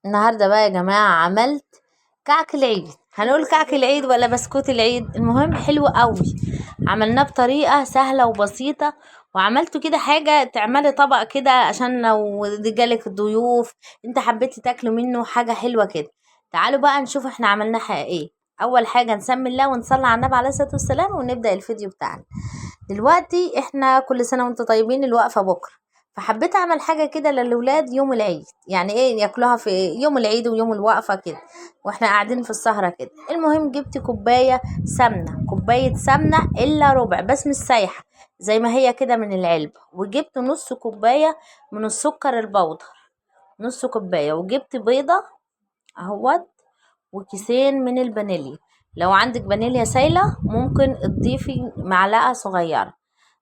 النهارده بقى يا جماعة عملت كعك العيد. هنقول كعك العيد ولا بسكوت العيد، المهم حلو قوي. عملناه بطريقة سهلة وبسيطة، وعملته كده حاجة تعملي طبق كده عشان لو جالك ضيوف انت حبيتي تاكلوا منه حاجة حلوة كده. تعالوا بقى نشوف احنا عملناها ايه. اول حاجة نسمي الله ونصلي على النبي عليه الصلاة والسلام ونبدأ الفيديو بتاعنا. دلوقتي احنا كل سنة وانتم طيبين، الوقفة بكرة، فحبيت اعمل حاجة كده للولاد يوم العيد، يعني ايه ياكلوها في يوم العيد ويوم الوقفة كده واحنا قاعدين في السهرة كده. المهم جبت كوباية سمنة الا ربع بس مش سايحة زي ما هي كده من العلبة، وجبت نص كوباية من السكر البودر، نص كوباية، وجبت بيضة اهوت، وكيسين من الفانيليا. لو عندك فانيليا سايلة ممكن تضيفي معلقة صغيرة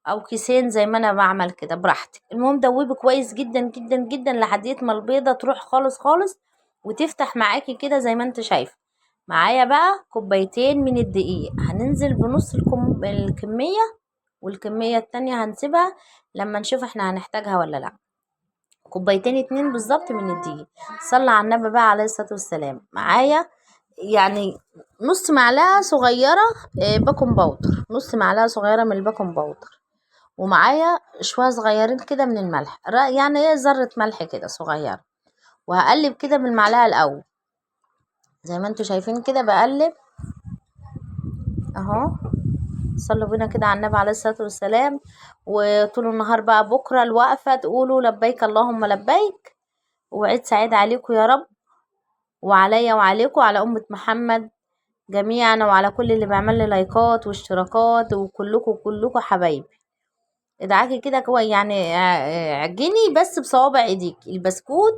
او كيسين زي ما انا بعمل كده براحتك. المهم دوبي كويس جدا جدا جدا لحد ما البيضة تروح خالص خالص وتفتح معاكي كده زي ما انت شايفه. معايا بقى كوبايتين من الدقيق، هننزل بنص الكمية، والكمية التانية هنسيبها لما نشوف احنا هنحتاجها ولا لا. كوبايتين اتنين بالظبط من الدقيق. صلى على النبي بقى عليه الصلاة والسلام. معايا يعني نص معلقة صغيرة باكنج باودر، نص معلقة صغيرة من الباكنج باودر، ومعايا شوية صغيرين كده من الملح، يعني ايه ذرة ملح كده صغيرة. وهقلب كده بالمعلقة الأول زي ما انتوا شايفين كده بقلب اهو. صلوا بينا كده على النبي عليه الصلاة والسلام. وطول النهار بقى بكرة الوقفة تقولوا لبيك اللهم لبيك، وعيد سعيد عليكم يا رب، وعليا وعليكم وعلى أمة محمد جميعا، وعلى كل اللي بيعمل لي لايكات واشتراكات، وكلكم حبايبي. ادعكي كده يعني عجني بس بصوابع ايديك. البسكوت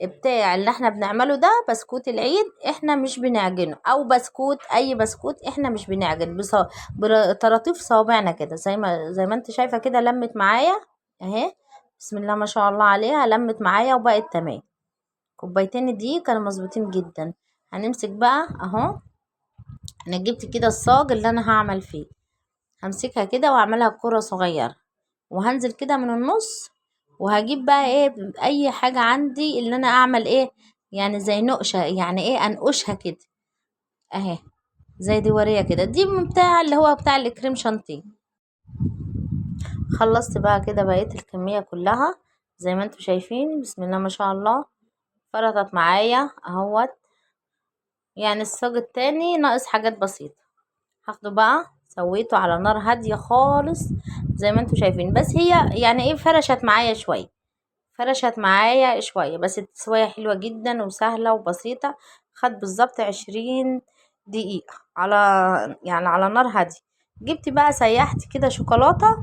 بتاع اللي احنا بنعمله ده بسكوت العيد احنا مش بنعجنه، او بسكوت اي بسكوت احنا مش بنعجن بطراطيف صوابعنا كده زي ما انت شايفه كده. لمت معايا اهي، بسم الله ما شاء الله عليها، لمت معايا وبقت تمام. كوبايتين دي كانوا مظبوطين جدا. هنمسك بقى اهو، انا جبت كده الصاج اللي انا هعمل فيه، همسكها كده واعملها كرة صغيرة، وهنزل كده من النص، وهجيب بقى ايه اي حاجة عندي اللي انا اعمل ايه، يعني زي نقشة، يعني ايه انقشها كده اهي، زي دورية كده. دي بتاع اللي هو بتاع الكريم شانتيه. خلصت بقى كده بقيت الكمية كلها زي ما انتوا شايفين، بسم الله ما شاء الله، فرطت معايا اهوت. يعني الصاج التاني ناقص حاجات بسيطة، هاخده بقى سويته على نار هادية خالص زي ما انتوا شايفين. بس هي يعني ايه فرشت معايا شوية بس التسوية حلوة جدا وسهلة وبسيطة. خد بالظبط 20 دقيقة على على نار هادية. جبت بقى سيحت كده شوكولاتة،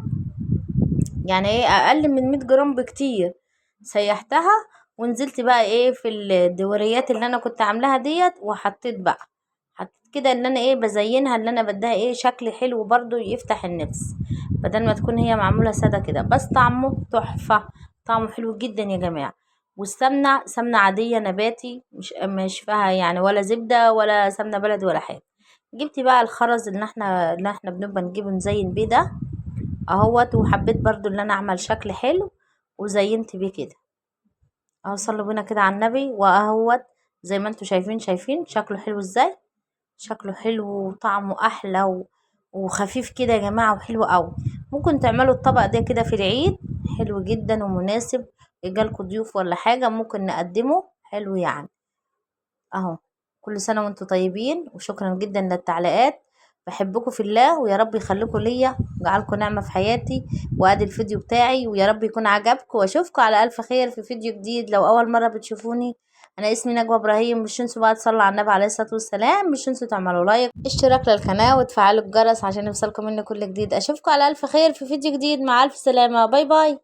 يعني ايه اقل من 100 جرام بكتير، سيحتها ونزلت بقى ايه في الدوريات اللي انا كنت عاملاها ديت، وحطيت بقى حطيت كده ان انا ايه بزينها، اللي انا بديها ايه شكل حلو برضو يفتح النفس، بدل ما تكون هي معمولة سادة كده. بس طعمه تحفة، طعمه حلو جدا يا جماعة. والسمنة سمنة عادية نباتي، مش فيها يعني ولا زبدة ولا سمنة بلدي ولا حاجة. جبت بقى الخرز اللي احنا بنبقى نجيبه نزين بيه ده اهوت، وحبيت برضو ان انا اعمل شكل حلو وزينت بيه كده اهو. صلوا بينا كده على النبي واهوت، زي ما انتوا شايفين شكله حلو ازاي، شكله حلو وطعمه احلى وخفيف كده يا جماعة وحلو قوي. ممكن تعملوا الطبق ده كده في العيد، حلو جدا ومناسب، يجالكوا ضيوف ولا حاجة ممكن نقدمه حلو يعني اهو. كل سنة وانتم طيبين، وشكرا جدا للتعليقات. بحبكم في الله، ويا رب يخليكم ليا ويجعلكم نعمة في حياتي. وادي الفيديو بتاعي، ويا رب يكون عجبكم، واشوفكم على الف خير في فيديو جديد. لو اول مرة بتشوفوني، انا اسمي نجوى ابراهيم. مش تنسوا بقى تصلوا على النبي عليه الصلاة والسلام، مش تنسوا تعملوا لايك اشتراك للقناة وتفعلوا الجرس عشان يوصلكم مني كل جديد. اشوفكم على الف خير في فيديو جديد، مع الف سلامة، باي باي.